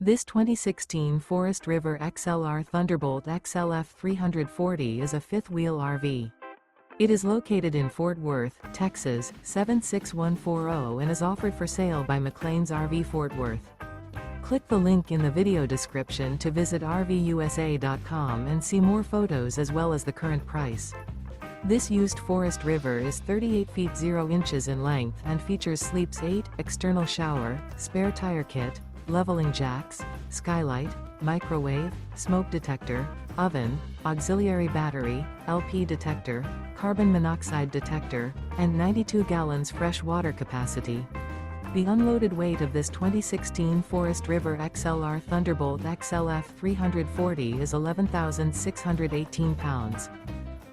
This 2016 Forest River XLR Thunderbolt XLF 340 is a fifth-wheel RV. It is located in Fort Worth, Texas, 76140 and is offered for sale by McClain's RV Fort Worth. Click the link in the video description to visit RVUSA.com and see more photos as well as the current price. This used Forest River is 38 feet 0 inches in length and features sleeps 8, external shower, spare tire kit, leveling jacks, skylight, microwave, smoke detector, oven, auxiliary battery, LP detector, carbon monoxide detector, and 92 gallons fresh water capacity. The unloaded weight of this 2016 Forest River XLR Thunderbolt XLF 340 is 11,618 pounds.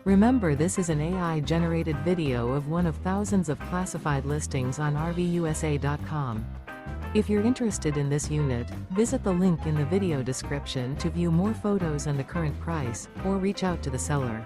Remember, this is an AI-generated video of one of thousands of classified listings on RVUSA.com. If you're interested in this unit, visit the link in the video description to view more photos and the current price, or reach out to the seller.